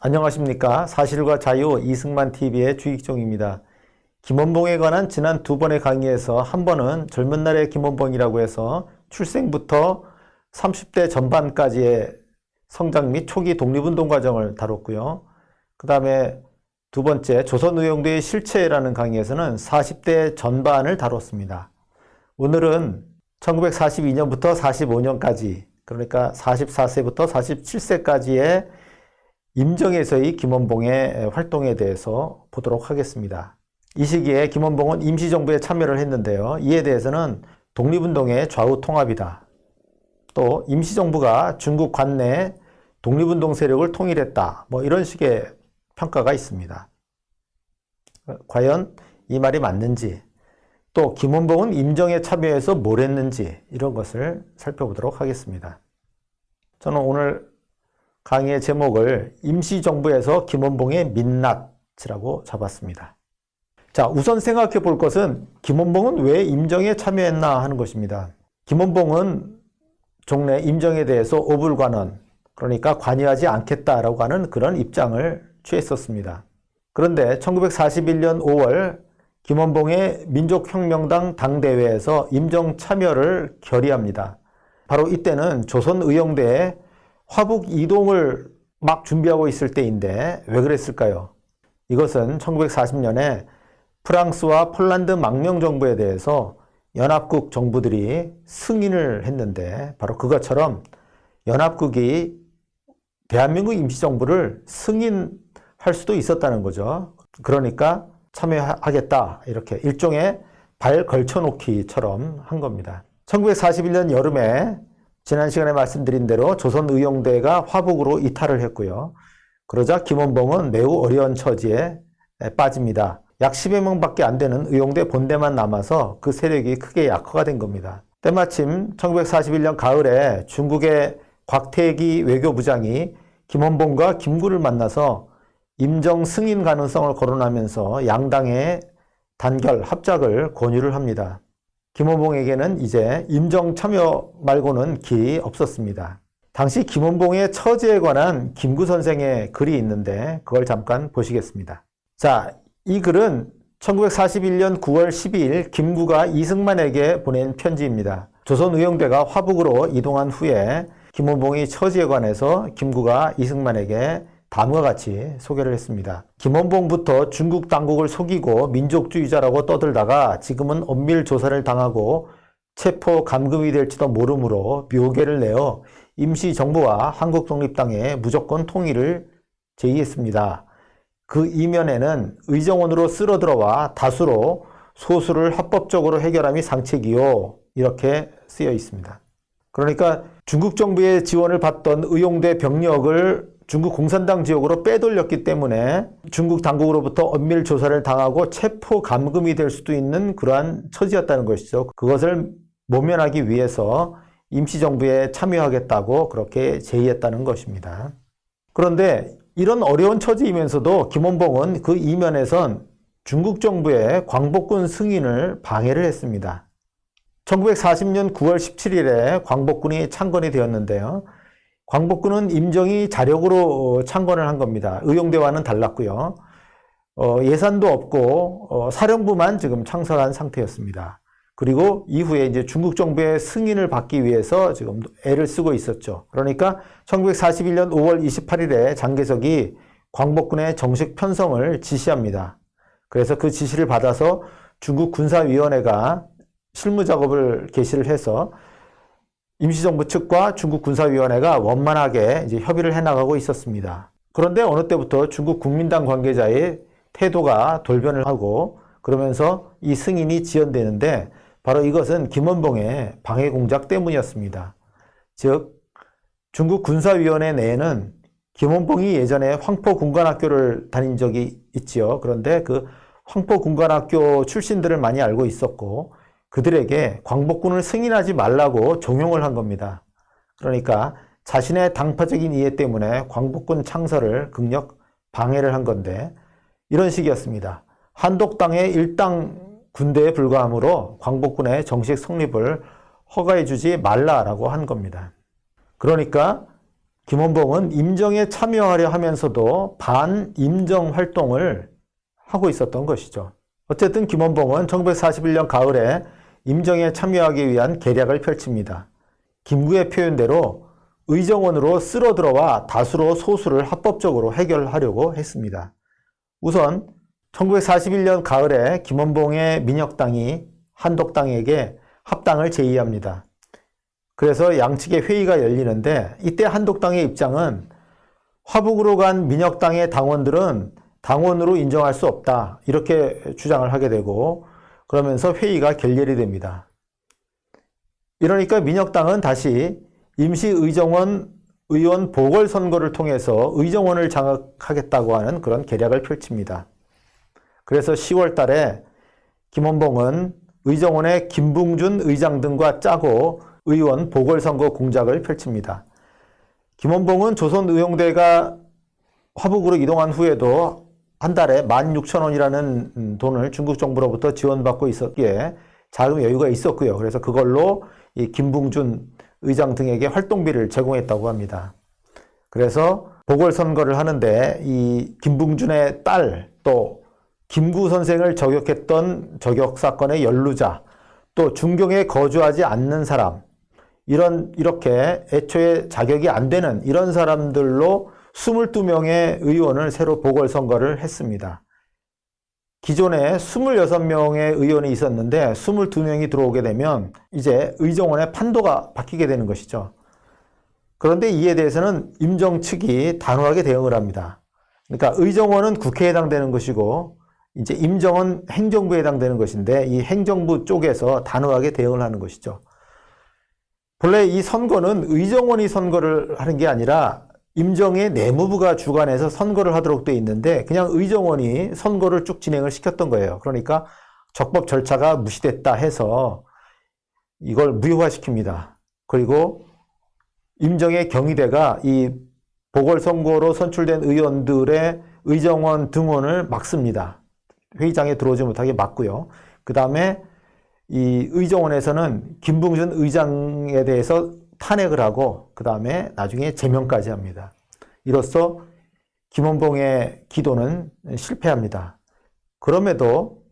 안녕하십니까. 사실과 자유 이승만 TV의 주익종입니다. 김원봉에 관한 지난 두 번의 강의에서 한 번은 젊은 날의 김원봉이라고 해서 출생부터 30대 전반까지의 성장 및 초기 독립운동 과정을 다뤘고요. 그 다음에 두 번째 조선의용대의 실체라는 강의에서는 40대 전반을 다뤘습니다. 오늘은 1942년부터 45년까지 그러니까 44세부터 47세까지의 임정에서의 김원봉의 활동에 대해서 보도록 하겠습니다. 이 시기에 김원봉은 임시정부에 참여를 했는데요. 이에 대해서는 독립운동의 좌우 통합이다. 또 임시정부가 중국 관내 독립운동 세력을 통일했다. 이런 식의 평가가 있습니다. 과연 이 말이 맞는지, 또 김원봉은 임정에 참여해서 뭘 했는지 이런 것을 살펴보도록 하겠습니다. 저는 오늘 강의의 제목을 임시정부에서 김원봉의 민낯이라고 잡았습니다. 자, 우선 생각해 볼 것은 김원봉은 왜 임정에 참여했나 하는 것입니다. 김원봉은 종래 임정에 대해서 오불관언, 그러니까 관여하지 않겠다라고 하는 그런 입장을 취했었습니다. 그런데 1941년 5월 김원봉의 민족혁명당 당대회에서 임정 참여를 결의합니다. 바로 이때는 조선의용대에 화북 이동을 막 준비하고 있을 때인데 왜 그랬을까요? 이것은 1940년에 프랑스와 폴란드 망명정부에 대해서 연합국 정부들이 승인을 했는데 바로 그것처럼 연합국이 대한민국 임시정부를 승인할 수도 있었다는 거죠. 그러니까 참여하겠다 이렇게 일종의 발 걸쳐놓기처럼 한 겁니다. 1941년 여름에 지난 시간에 말씀드린 대로 조선의용대가 화북으로 이탈을 했고요. 그러자 김원봉은 매우 어려운 처지에 빠집니다. 약 10여 명밖에 안 되는 의용대 본대만 남아서 그 세력이 크게 약화가 된 겁니다. 때마침 1941년 가을에 중국의 곽태기 외교부장이 김원봉과 김구를 만나서 임정 승인 가능성을 거론하면서 양당의 단결, 합작을 권유를 합니다. 김원봉에게는 이제 임정 참여 말고는 길이 없었습니다. 당시 김원봉의 처지에 관한 김구 선생의 글이 있는데 그걸 잠깐 보시겠습니다. 자, 이 글은 1941년 9월 12일 김구가 이승만에게 보낸 편지입니다. 조선의용대가 화북으로 이동한 후에 김원봉의 처지에 관해서 김구가 이승만에게 다음과 같이 소개를 했습니다. 김원봉부터 중국 당국을 속이고 민족주의자라고 떠들다가 지금은 엄밀 조사를 당하고 체포 감금이 될지도 모르므로 묘계를 내어 임시정부와 한국독립당의 무조건 통일을 제의했습니다. 그 이면에는 의정원으로 쓸어들어와 다수로 소수를 합법적으로 해결함이 상책이요 이렇게 쓰여 있습니다. 그러니까 중국 정부의 지원을 받던 의용대 병력을 중국 공산당 지역으로 빼돌렸기 때문에 중국 당국으로부터 엄밀 조사를 당하고 체포 감금이 될 수도 있는 그러한 처지였다는 것이죠. 그것을 모면하기 위해서 임시정부에 참여하겠다고 그렇게 제의했다는 것입니다. 그런데 이런 어려운 처지이면서도 김원봉은 그 이면에선 중국 정부의 광복군 승인을 방해를 했습니다. 1940년 9월 17일에 광복군이 창건이 되었는데요. 광복군은 임정이 자력으로 창건을 한 겁니다. 의용대와는 달랐고요. 예산도 없고 사령부만 지금 창설한 상태였습니다. 그리고 이후에 이제 중국 정부의 승인을 받기 위해서 지금 애를 쓰고 있었죠. 그러니까 1941년 5월 28일에 장개석이 광복군의 정식 편성을 지시합니다. 그래서 그 지시를 받아서 중국 군사위원회가 실무 작업을 개시를 해서 임시정부 측과 중국 군사위원회가 원만하게 이제 협의를 해나가고 있었습니다. 그런데 어느 때부터 중국 국민당 관계자의 태도가 돌변을 하고 그러면서 이 승인이 지연되는데 바로 이것은 김원봉의 방해 공작 때문이었습니다. 즉 중국 군사위원회 내에는 김원봉이 예전에 황포군관학교를 다닌 적이 있지요. 그런데 그 황포군관학교 출신들을 많이 알고 있었고 그들에게 광복군을 승인하지 말라고 종용을 한 겁니다. 그러니까 자신의 당파적인 이해 때문에 광복군 창설을 극력 방해를 한 건데 이런 식이었습니다. 한독당의 일당 군대에 불과하므로 광복군의 정식 성립을 허가해 주지 말라라고 한 겁니다. 그러니까 김원봉은 임정에 참여하려 하면서도 반임정 활동을 하고 있었던 것이죠. 어쨌든 김원봉은 1941년 가을에 임정에 참여하기 위한 계략을 펼칩니다. 김구의 표현대로 의정원으로 쓸어들어와 다수로 소수를 합법적으로 해결하려고 했습니다. 우선 1941년 가을에 김원봉의 민혁당이 한독당에게 합당을 제의합니다. 그래서 양측의 회의가 열리는데 이때 한독당의 입장은 화북으로 간 민혁당의 당원들은 당원으로 인정할 수 없다, 이렇게 주장을 하게 되고, 그러면서 회의가 결렬이 됩니다. 이러니까 민혁당은 다시 임시의정원 의원 보궐선거를 통해서 의정원을 장악하겠다고 하는 그런 계략을 펼칩니다. 그래서 10월 달에 김원봉은 의정원의 김붕준 의장 등과 짜고 의원 보궐선거 공작을 펼칩니다. 김원봉은 조선의용대가 화북으로 이동한 후에도 한 달에 16,000원이라는 돈을 중국 정부로부터 지원받고 있었기에 자금 여유가 있었고요. 그래서 그걸로 이 김붕준 의장 등에게 활동비를 제공했다고 합니다. 그래서 보궐선거를 하는데 이 김붕준의 딸, 또 김구 선생을 저격했던 저격 사건의 연루자, 또 중경에 거주하지 않는 사람, 이렇게 애초에 자격이 안 되는 이런 사람들로 22명의 의원을 새로 보궐선거를 했습니다. 기존에 26명의 의원이 있었는데 22명이 들어오게 되면 이제 의정원의 판도가 바뀌게 되는 것이죠. 그런데 이에 대해서는 임정 측이 단호하게 대응을 합니다. 그러니까 의정원은 국회에 해당되는 것이고 이제 임정은 행정부에 해당되는 것인데 이 행정부 쪽에서 단호하게 대응을 하는 것이죠. 본래 이 선거는 의정원이 선거를 하는 게 아니라 임정의 내무부가 주관해서 선거를 하도록 돼 있는데 그냥 의정원이 선거를 쭉 진행을 시켰던 거예요. 그러니까 적법 절차가 무시됐다 해서 이걸 무효화시킵니다. 그리고 임정의 경희대가 이 보궐선거로 선출된 의원들의 의정원 등원을 막습니다. 회의장에 들어오지 못하게 막고요. 그 다음에 이 의정원에서는 김붕준 의장에 대해서 탄핵을 하고 그 다음에 나중에 제명까지 합니다. 이로써 김원봉의 기도는 실패합니다. 그럼에도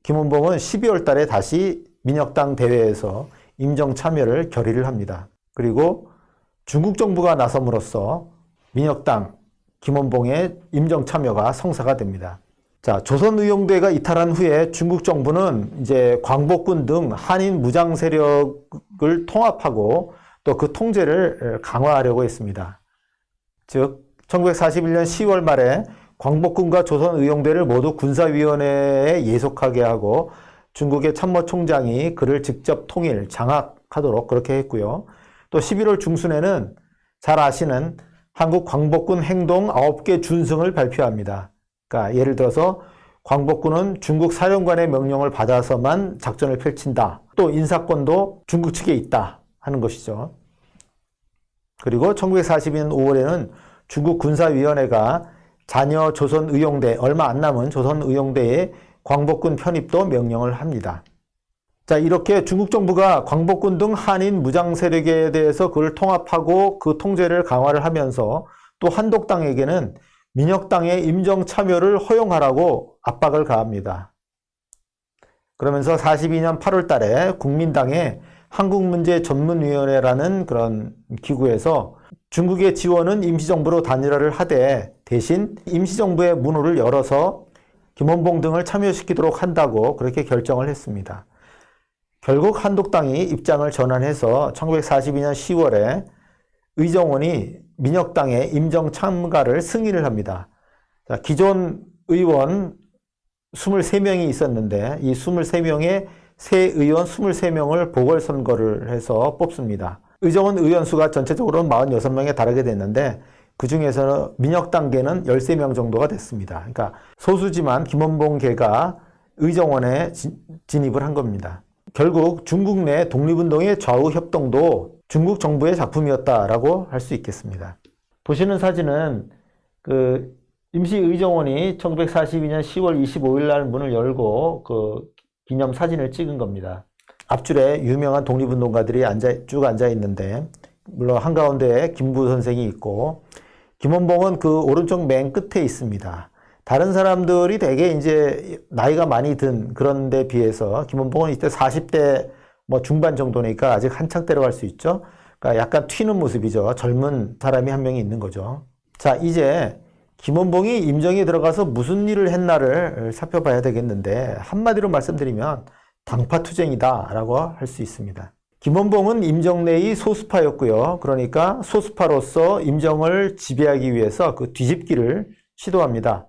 김원봉은 12월 달에 다시 민혁당 대회에서 임정 참여를 결의를 합니다. 그리고 중국 정부가 나섬으로써 민혁당 김원봉의 임정 참여가 성사가 됩니다. 자, 조선의용대가 이탈한 후에 중국 정부는 이제 광복군 등 한인 무장 세력을 통합하고 또 그 통제를 강화하려고 했습니다. 즉 1941년 10월 말에 광복군과 조선의용대를 모두 군사위원회에 예속하게 하고 중국의 참모총장이 그를 직접 통일, 장악하도록 그렇게 했고요. 또 11월 중순에는 잘 아시는 한국 광복군 행동 9개 준승을 발표합니다. 그러니까 예를 들어서 광복군은 중국 사령관의 명령을 받아서만 작전을 펼친다. 또 인사권도 중국 측에 있다 하는 것이죠. 그리고 1942년 5월에는 중국 군사위원회가 잔여 조선의용대, 얼마 안 남은 조선의용대의 광복군 편입도 명령을 합니다. 자, 이렇게 중국 정부가 광복군 등 한인 무장 세력에 대해서 그걸 통합하고 그 통제를 강화를 하면서 또 한독당에게는 민혁당의 임정 참여를 허용하라고 압박을 가합니다. 그러면서 42년 8월 달에 국민당의 한국문제전문위원회라는 그런 기구에서 중국의 지원은 임시정부로 단일화를 하되 대신 임시정부의 문호를 열어서 김원봉 등을 참여시키도록 한다고 그렇게 결정을 했습니다. 결국 한독당이 입장을 전환해서 1942년 10월에 의정원이 민혁당의 임정 참가를 승인을 합니다. 자, 기존 의원 23명이 있었는데 이 23명의 새 의원 23명을 보궐선거를 해서 뽑습니다. 의정원 의원 수가 전체적으로는 46명에 달하게 됐는데 그 중에서 민혁당계는 13명 정도가 됐습니다. 그러니까 소수지만 김원봉계가 의정원에 진입을 한 겁니다. 결국 중국 내 독립운동의 좌우 협동도 중국 정부의 작품이었다라고 할 수 있겠습니다. 보시는 사진은 그 임시의정원이 1942년 10월 25일 날 문을 열고 그 기념 사진을 찍은 겁니다. 앞줄에 유명한 독립운동가들이 쭉 앉아 있는데 물론 한가운데에 김구 선생이 있고, 김원봉은 그 오른쪽 맨 끝에 있습니다. 다른 사람들이 되게 이제 나이가 많이 든 그런 데 비해서 김원봉은 이때 40대 뭐 중반 정도니까 아직 한창 때려갈 수 있죠. 그러니까 약간 튀는 모습이죠. 젊은 사람이 한 명이 있는 거죠. 자, 이제 김원봉이 임정에 들어가서 무슨 일을 했나를 살펴봐야 되겠는데, 한마디로 말씀드리면 당파투쟁이다 라고 할 수 있습니다. 김원봉은 임정 내의 소수파였고요. 그러니까 소수파로서 임정을 지배하기 위해서 그 뒤집기를 시도합니다.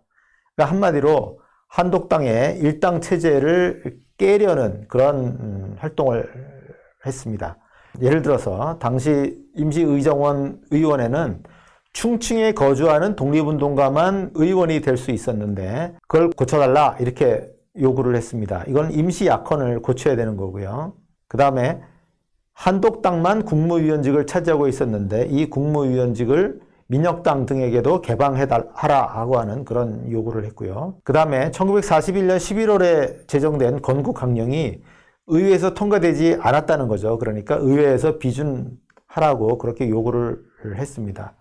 그러니까 한마디로 한독당의 일당 체제를 깨려는 그런 활동을 했습니다. 예를 들어서 당시 임시의정원 의원에는 충칭에 거주하는 독립운동가만 의원이 될 수 있었는데 그걸 고쳐달라 이렇게 요구를 했습니다. 이건 임시야컨을 고쳐야 되는 거고요. 그 다음에 한독당만 국무위원직을 차지하고 있었는데 이 국무위원직을 민혁당 등에게도 개방하라고 하는 그런 요구를 했고요. 그 다음에 1941년 11월에 제정된 건국강령이 의회에서 통과되지 않았다는 거죠. 그러니까 의회에서 비준하라고 그렇게 요구를 했습니다.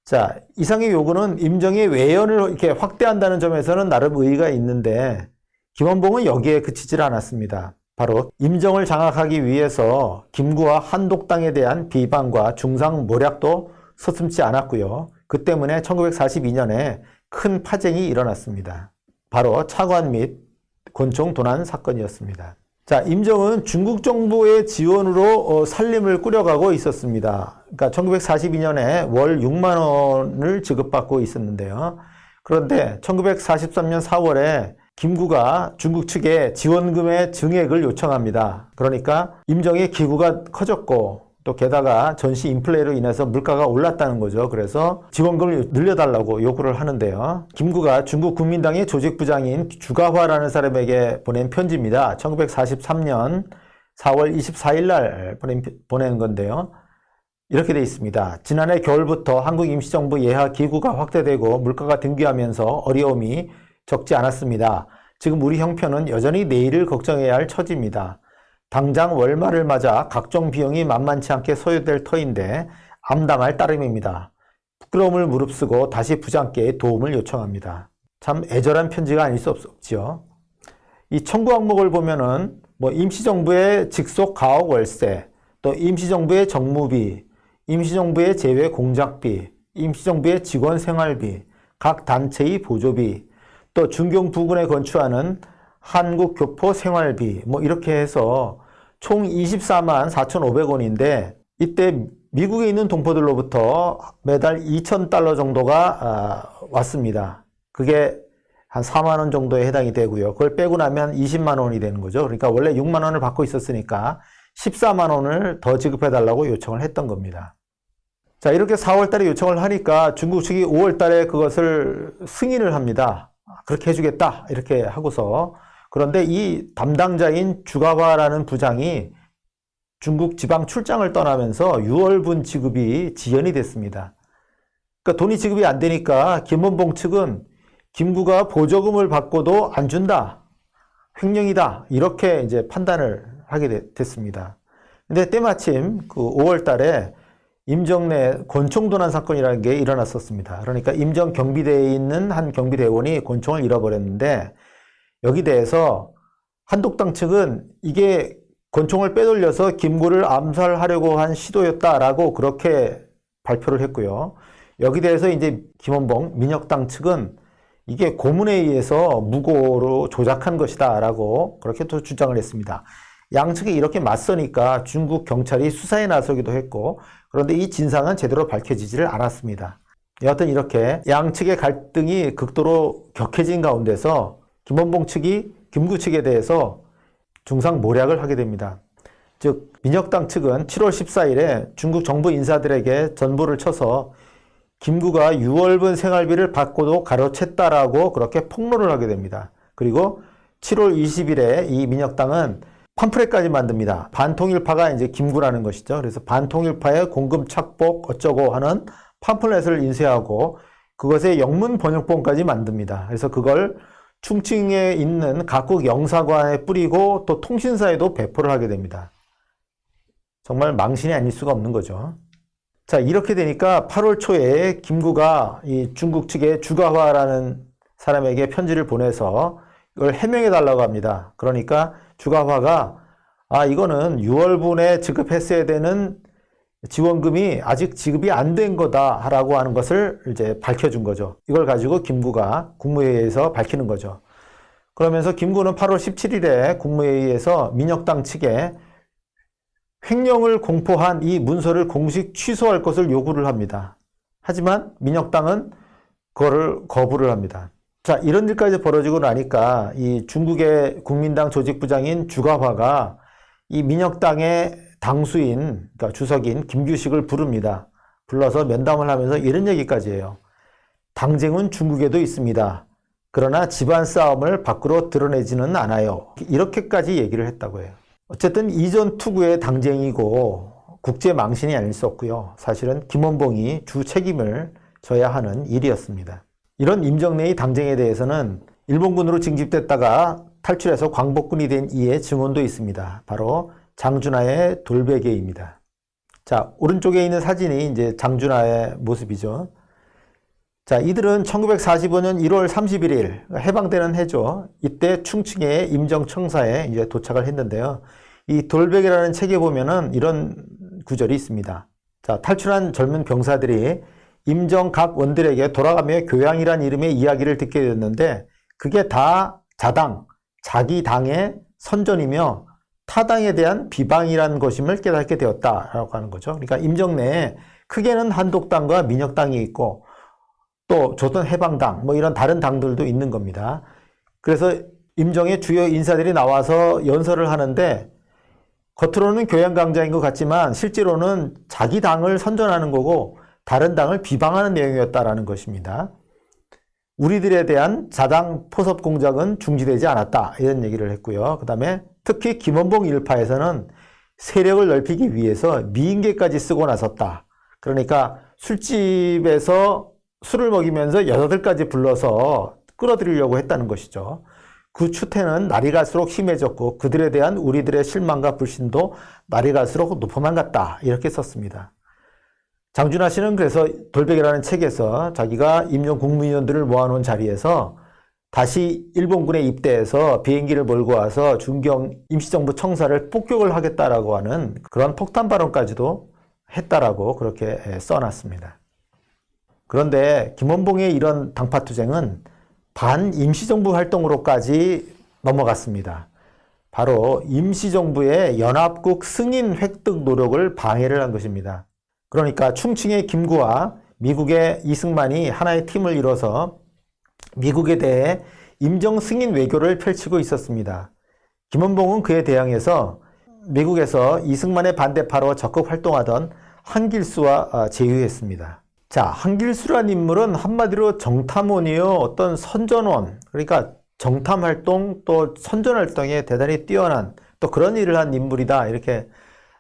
자, 이상의 요구는 임정의 외연을 이렇게 확대한다는 점에서는 나름 의의가 있는데 김원봉은 여기에 그치질 않았습니다. 바로 임정을 장악하기 위해서 김구와 한독당에 대한 비방과 중상 모략도 서슴지 않았고요. 그 때문에 1942년에 큰 파쟁이 일어났습니다. 바로 차관 및 권총 도난 사건이었습니다. 자, 임정은 중국 정부의 지원으로 살림을 꾸려가고 있었습니다. 그러니까 1942년에 월 6만 원을 지급받고 있었는데요. 그런데 1943년 4월에 김구가 중국 측에 지원금의 증액을 요청합니다. 그러니까 임정의 기구가 커졌고 또 게다가 전시 인플레로 인해서 물가가 올랐다는 거죠. 그래서 지원금을 늘려달라고 요구를 하는데요. 김구가 중국 국민당의 조직부장인 주가화라는 사람에게 보낸 편지입니다. 1943년 4월 24일 날 보낸 건데요. 이렇게 되어 있습니다. 지난해 겨울부터 한국 임시정부 예하 기구가 확대되고 물가가 등귀하면서 어려움이 적지 않았습니다. 지금 우리 형편은 여전히 내일을 걱정해야 할 처지입니다. 당장 월말을 맞아 각종 비용이 만만치 않게 소요될 터인데 암담할 따름입니다. 부끄러움을 무릅쓰고 다시 부장께 도움을 요청합니다. 참 애절한 편지가 아닐 수 없지요. 이 청구 항목을 보면은 뭐 임시정부의 직속 가옥 월세, 또 임시정부의 정무비, 임시정부의 재외 공작비, 임시정부의 직원 생활비, 각 단체의 보조비, 또 중경 부근에 건축하는 한국교포 생활비 뭐 이렇게 해서 총 24만 4,500원인데 이때 미국에 있는 동포들로부터 매달 2,000달러 정도가 왔습니다. 그게 한 4만 원 정도에 해당이 되고요. 그걸 빼고 나면 20만 원이 되는 거죠. 그러니까 원래 6만 원을 받고 있었으니까 14만 원을 더 지급해 달라고 요청을 했던 겁니다. 자, 이렇게 4월 달에 요청을 하니까 중국 측이 5월 달에 그것을 승인을 합니다. 그렇게 해주겠다 이렇게 하고서, 그런데 이 담당자인 주가화라는 부장이 중국 지방 출장을 떠나면서 6월분 지급이 지연이 됐습니다. 그러니까 돈이 지급이 안 되니까 김원봉 측은 김구가 보조금을 받고도 안 준다, 횡령이다 이렇게 이제 판단을 하게 됐습니다. 근데 때마침 그 5월 달에 임정 내 권총도난 사건이라는 게 일어났었습니다. 그러니까 임정 경비대에 있는 한 경비대원이 권총을 잃어버렸는데 여기 대해서 한독당 측은 이게 권총을 빼돌려서 김구를 암살하려고 한 시도였다라고 그렇게 발표를 했고요. 여기 대해서 이제 김원봉 민혁당 측은 이게 고문에 의해서 무고로 조작한 것이다라고 그렇게 또 주장을 했습니다. 양측이 이렇게 맞서니까 중국 경찰이 수사에 나서기도 했고, 그런데 이 진상은 제대로 밝혀지지를 않았습니다. 여하튼 이렇게 양측의 갈등이 극도로 격해진 가운데서 김원봉 측이 김구 측에 대해서 중상모략을 하게 됩니다. 즉 민혁당 측은 7월 14일에 중국 정부 인사들에게 전보를 쳐서 김구가 6월분 생활비를 받고도 가로챘다라고 그렇게 폭로를 하게 됩니다. 그리고 7월 20일에 이 민혁당은 팜플렛까지 만듭니다. 반통일파가 이제 김구라는 것이죠. 그래서 반통일파의 공금 착복 어쩌고 하는 팜플렛을 인쇄하고 그것의 영문 번역본까지 만듭니다. 그래서 그걸 충칭에 있는 각국 영사관에 뿌리고 또 통신사에도 배포를 하게 됩니다. 정말 망신이 아닐 수가 없는 거죠. 자, 이렇게 되니까 8월 초에 김구가 이 중국 측의 주가화라는 사람에게 편지를 보내서 이걸 해명해 달라고 합니다. 그러니까 주가화가 이거는 6월분에 지급했어야 되는 지원금이 아직 지급이 안 된 거다라고 하는 것을 이제 밝혀준 거죠. 이걸 가지고 김구가 국무회의에서 밝히는 거죠. 그러면서 김구는 8월 17일에 국무회의에서 민혁당 측에 횡령을 공포한 이 문서를 공식 취소할 것을 요구를 합니다. 하지만 민혁당은 그거를 거부를 합니다. 자, 이런 일까지 벌어지고 나니까 이 중국의 국민당 조직부장인 주가화가 이 민혁당의 당수인, 그러니까 주석인 김규식을 부릅니다. 불러서 면담을 하면서 이런 얘기까지 해요. 당쟁은 중국에도 있습니다. 그러나 집안 싸움을 밖으로 드러내지는 않아요. 이렇게까지 얘기를 했다고 해요. 어쨌든 이전 투구의 당쟁이고 국제 망신이 아닐 수 없고요. 사실은 김원봉이 주 책임을 져야 하는 일이었습니다. 이런 임정래의 당쟁에 대해서는 일본군으로 징집됐다가 탈출해서 광복군이 된 이의 증언도 있습니다. 바로 장준하의 돌베개입니다. 자, 오른쪽에 있는 사진이 이제 장준하의 모습이죠. 자, 이들은 1945년 1월 31일, 해방되는 해죠. 이때 충칭의 임정청사에 이제 도착을 했는데요. 이 돌베개라는 책에 보면은 이런 구절이 있습니다. 자, 탈출한 젊은 병사들이 임정 각 원들에게 돌아가며 교양이란 이름의 이야기를 듣게 됐는데 그게 다 자당, 자기 당의 선전이며 타당에 대한 비방이라는 것임을 깨닫게 되었다라고 하는 거죠. 그러니까 임정 내에 크게는 한독당과 민혁당이 있고 또 조선해방당 뭐 이런 다른 당들도 있는 겁니다. 그래서 임정의 주요 인사들이 나와서 연설을 하는데 겉으로는 교양 강좌인 것 같지만 실제로는 자기 당을 선전하는 거고 다른 당을 비방하는 내용이었다라는 것입니다. 우리들에 대한 자당 포섭 공작은 중지되지 않았다 이런 얘기를 했고요. 그 다음에 특히 김원봉 일파에서는 세력을 넓히기 위해서 미인계까지 쓰고 나섰다. 그러니까 술집에서 술을 먹이면서 여자들까지 불러서 끌어들이려고 했다는 것이죠. 그 추태는 날이 갈수록 심해졌고 그들에 대한 우리들의 실망과 불신도 날이 갈수록 높아만 갔다 이렇게 썼습니다. 장준하 씨는 그래서 돌베개라는 책에서 자기가 임종 국무위원들을 모아놓은 자리에서 다시 일본군에 입대해서 비행기를 몰고 와서 중경 임시정부 청사를 폭격을 하겠다라고 하는 그런 폭탄 발언까지도 했다라고 그렇게 써놨습니다. 그런데 김원봉의 이런 당파투쟁은 반임시정부 활동으로까지 넘어갔습니다. 바로 임시정부의 연합국 승인 획득 노력을 방해를 한 것입니다. 그러니까 충칭의 김구와 미국의 이승만이 하나의 팀을 이뤄서 미국에 대해 임정 승인 외교를 펼치고 있었습니다. 김원봉은 그에 대항해서 미국에서 이승만의 반대파로 적극 활동하던 한길수와 제휴했습니다. 자, 한길수란 인물은 한마디로 정탐원이요, 어떤 선전원, 그러니까 정탐활동 또 선전활동에 대단히 뛰어난 또 그런 일을 한 인물이다 이렇게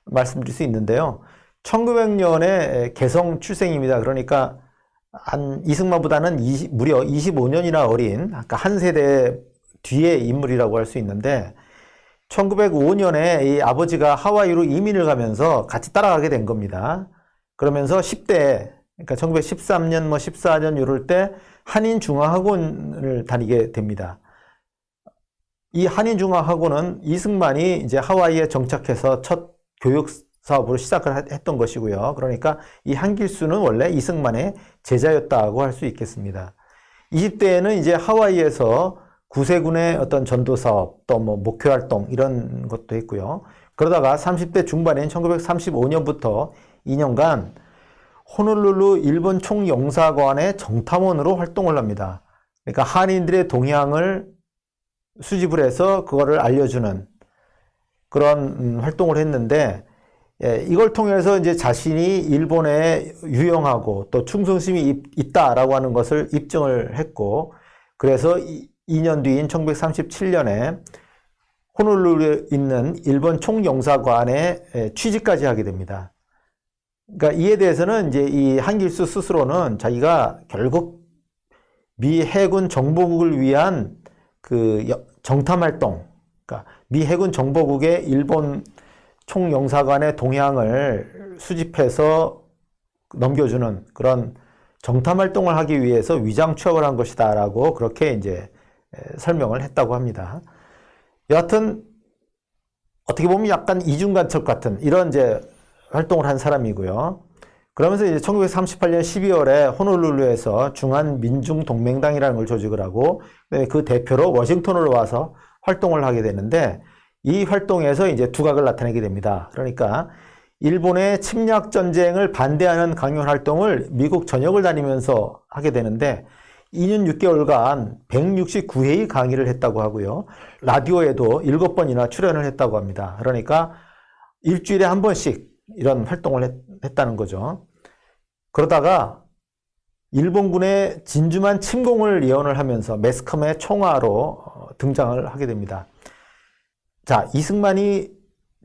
말씀드릴 수 있는데요. 1900년에 개성 출생입니다. 그러니까 이승만보다는 무려 25년이나 어린 아까 한 세대 뒤의 인물이라고 할 수 있는데 1905년에 이 아버지가 하와이로 이민을 가면서 같이 따라가게 된 겁니다. 그러면서 10대 그러니까 1913년 14년 이럴 때 한인중앙학원을 다니게 됩니다. 이 한인중앙학원은 이승만이 이제 하와이에 정착해서 첫 교육 사업으로 시작을 했던 것이고요. 그러니까 이 한길수는 원래 이승만의 제자였다고 할 수 있겠습니다. 20대에는 이제 하와이에서 구세군의 어떤 전도 사업, 또 뭐 목회 활동 이런 것도 했고요. 그러다가 30대 중반인 1935년부터 2년간 호놀룰루 일본 총영사관의 정탐원으로 활동을 합니다. 그러니까 한인들의 동향을 수집을 해서 그거를 알려주는 그런 활동을 했는데 이걸 통해서 이제 자신이 일본에 유용하고 또 충성심이 있다라고 하는 것을 입증을 했고 그래서 2년 뒤인 1937년에 호놀룰루에 있는 일본 총영사관에 취직까지 하게 됩니다. 그러니까 이에 대해서는 이제 이 한길수 스스로는 자기가 결국 미 해군 정보국을 위한 그 정탐 활동, 그러니까 미 해군 정보국의 일본 총영사관의 동향을 수집해서 넘겨주는 그런 정탐 활동을 하기 위해서 위장 취업을 한 것이다라고 그렇게 이제 설명을 했다고 합니다. 여하튼 어떻게 보면 약간 이중간첩 같은 이런 이제 활동을 한 사람이고요. 그러면서 이제 1938년 12월에 호놀룰루에서 중한민중동맹당이라는 걸 조직을 하고 그 대표로 워싱턴으로 와서 활동을 하게 되는데 이 활동에서 이제 두각을 나타내게 됩니다. 그러니까 일본의 침략 전쟁을 반대하는 강연 활동을 미국 전역을 다니면서 하게 되는데 2년 6개월간 169회의 강의를 했다고 하고요. 라디오에도 7번이나 출연을 했다고 합니다. 그러니까 일주일에 한 번씩 이런 활동을 했다는 거죠. 그러다가 일본군의 진주만 침공을 예언을 하면서 매스컴의 총화로 등장을 하게 됩니다. 자, 이승만이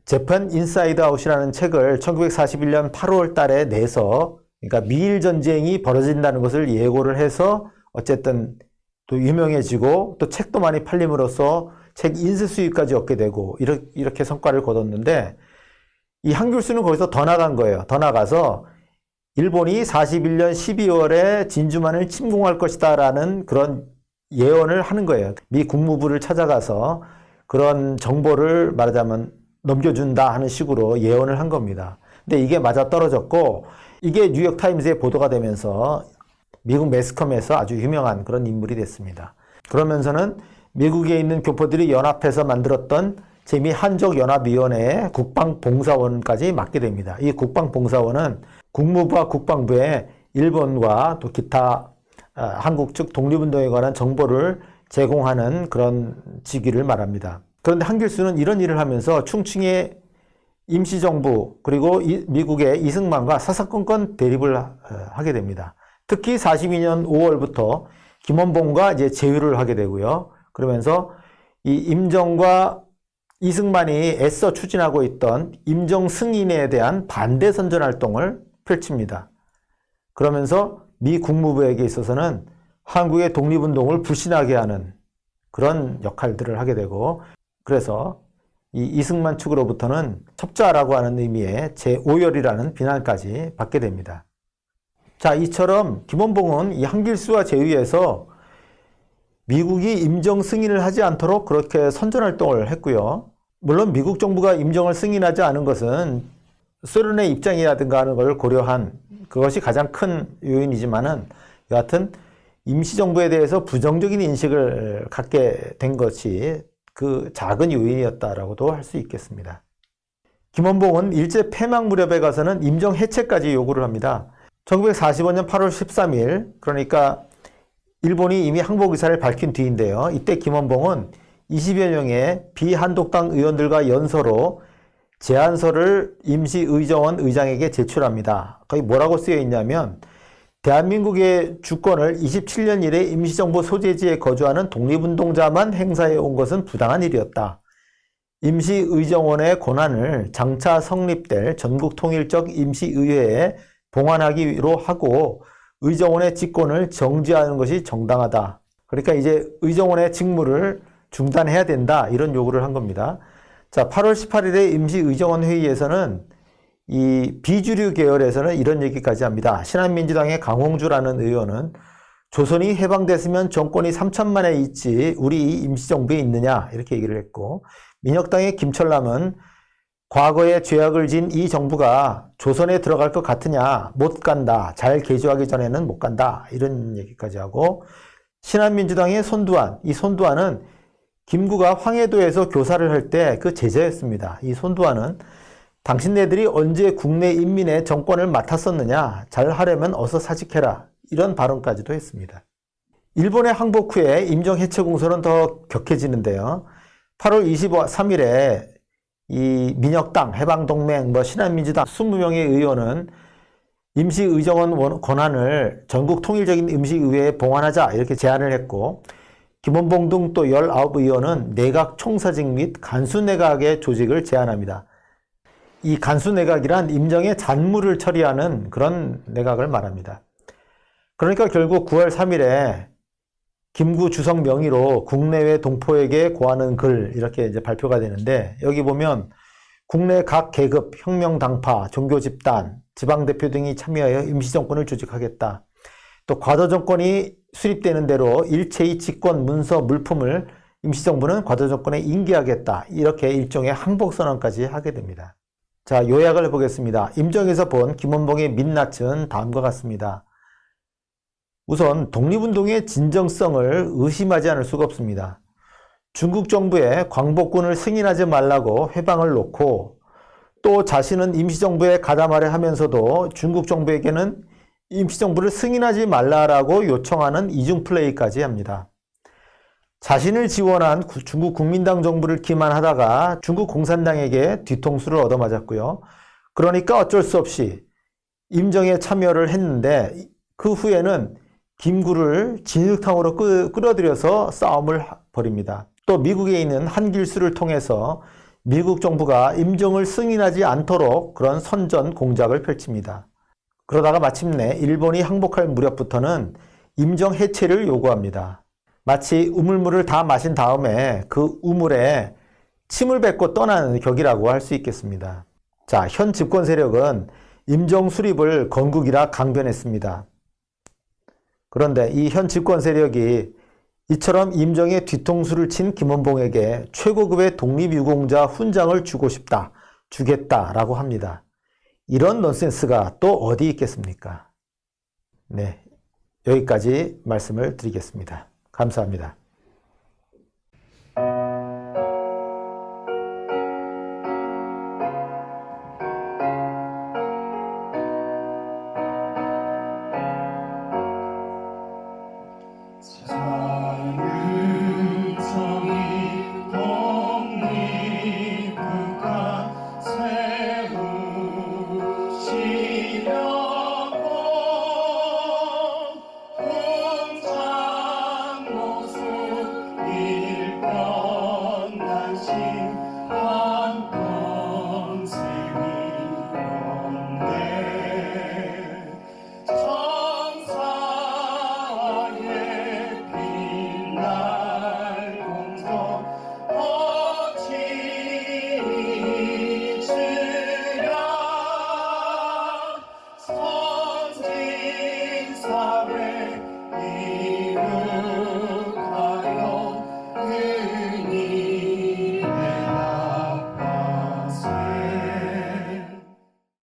재팬 인사이드 아웃이라는 책을 1941년 8월 달에 내서 그러니까 미일 전쟁이 벌어진다는 것을 예고를 해서 어쨌든 또 유명해지고 또 책도 많이 팔림으로써 책 인쇄 수익까지 얻게 되고 이렇게 성과를 거뒀는데 이 한길수는 거기서 더 나간 거예요. 더 나가서 일본이 41년 12월에 진주만을 침공할 것이다 라는 그런 예언을 하는 거예요. 미 국무부를 찾아가서 그런 정보를 말하자면 넘겨준다 하는 식으로 예언을 한 겁니다. 근데 이게 맞아 떨어졌고 이게 뉴욕타임즈에 보도가 되면서 미국 매스컴에서 아주 유명한 그런 인물이 됐습니다. 그러면서는 미국에 있는 교포들이 연합해서 만들었던 제2 한족연합위원회의 국방봉사원까지 맡게 됩니다. 이 국방봉사원은 국무부와 국방부에 일본과 또 기타 한국 측 독립운동에 관한 정보를 제공하는 그런 직위를 말합니다. 그런데 한길수는 이런 일을 하면서 충칭의 임시정부 그리고 미국의 이승만과 사사건건 대립을 하게 됩니다. 특히 42년 5월부터 김원봉과 이제 제휴를 하게 되고요. 그러면서 이 임정과 이승만이 애써 추진하고 있던 임정 승인에 대한 반대 선전 활동을 펼칩니다. 그러면서 미 국무부에게 있어서는 한국의 독립운동을 불신하게 하는 그런 역할들을 하게 되고 그래서 이 이승만 측으로부터는 첩자라고 하는 의미의 제5열이라는 비난까지 받게 됩니다. 자, 이처럼 김원봉은 이 한길수와 제휴해서 미국이 임정 승인을 하지 않도록 그렇게 선전활동을 했고요. 물론 미국 정부가 임정을 승인하지 않은 것은 소련의 입장이라든가 하는 걸 고려한 그것이 가장 큰 요인이지만은 여하튼 임시정부에 대해서 부정적인 인식을 갖게 된 것이 그 작은 요인이었다라고도 할 수 있겠습니다. 김원봉은 일제 폐막 무렵에 가서는 임정 해체까지 요구를 합니다. 1945년 8월 13일 그러니까 일본이 이미 항복 의사를 밝힌 뒤인데요. 이때 김원봉은 20여 명의 비한독당 의원들과 연서로 제안서를 임시의정원 의장에게 제출합니다. 거기 뭐라고 쓰여 있냐면 대한민국의 주권을 27년 이래 임시정부 소재지에 거주하는 독립운동자만 행사해 온 것은 부당한 일이었다. 임시의정원의 권한을 장차 성립될 전국통일적 임시의회에 봉안하기로 하고 의정원의 직권을 정지하는 것이 정당하다. 그러니까 이제 의정원의 직무를 중단해야 된다. 이런 요구를 한 겁니다. 자, 8월 18일에 임시의정원 회의에서는 이 비주류 계열에서는 이런 얘기까지 합니다. 신한민주당의 강홍주라는 의원은 조선이 해방됐으면 정권이 3천만에 있지 우리 임시정부에 있느냐 이렇게 얘기를 했고 민혁당의 김철남은 과거에 죄악을 진 이 정부가 조선에 들어갈 것 같으냐 못 간다 잘 개조하기 전에는 못 간다 이런 얘기까지 하고 신한민주당의 손두환 이 손두환은 김구가 황해도에서 교사를 할 때 그 제자였습니다. 이 손두환은 당신네들이 언제 국내 인민의 정권을 맡았었느냐 잘 하려면 어서 사직해라 이런 발언까지도 했습니다. 일본의 항복 후에 임정 해체 공세는 더 격해지는데요. 8월 23일에 이 민혁당, 해방동맹, 신한민주당 20명의 의원은 임시의정원 권한을 전국 통일적인 임시의회에 봉안하자 이렇게 제안을 했고 김원봉 등 또 19의원은 내각 총사직 및 간수내각의 조직을 제안합니다. 이 간수내각이란 임정의 잔무를 처리하는 그런 내각을 말합니다. 그러니까 결국 9월 3일에 김구 주석 명의로 국내외 동포에게 고하는 글 이렇게 이제 발표가 되는데 여기 보면 국내 각 계급, 혁명당파, 종교집단, 지방대표 등이 참여하여 임시정권을 조직하겠다. 또 과도정권이 수립되는 대로 일체의 직권, 문서, 물품을 임시정부는 과도정권에 인계하겠다. 이렇게 일종의 항복선언까지 하게 됩니다. 자, 요약을 해보겠습니다. 임정에서 본 김원봉의 민낯은 다음과 같습니다. 우선 독립운동의 진정성을 의심하지 않을 수가 없습니다. 중국 정부에 광복군을 승인하지 말라고 회방을 놓고 또 자신은 임시정부에 가담하려 하면서도 중국 정부에게는 임시정부를 승인하지 말라라고 요청하는 이중 플레이까지 합니다. 자신을 지원한 중국 국민당 정부를 기만하다가 중국 공산당에게 뒤통수를 얻어맞았고요. 그러니까 어쩔 수 없이 임정에 참여를 했는데 그 후에는 김구를 진흙탕으로 끌어들여서 싸움을 벌입니다. 또 미국에 있는 한길수를 통해서 미국 정부가 임정을 승인하지 않도록 그런 선전 공작을 펼칩니다. 그러다가 마침내 일본이 항복할 무렵부터는 임정 해체를 요구합니다. 마치 우물물을 다 마신 다음에 그 우물에 침을 뱉고 떠나는 격이라고 할 수 있겠습니다. 자, 현 집권 세력은 임정 수립을 건국이라 강변했습니다. 그런데 이 현 집권 세력이 이처럼 임정의 뒤통수를 친 김원봉에게 최고급의 독립유공자 훈장을 주고 싶다, 주겠다라고 합니다. 이런 넌센스가 또 어디 있겠습니까? 네, 여기까지 말씀을 드리겠습니다. 감사합니다. 선진 사회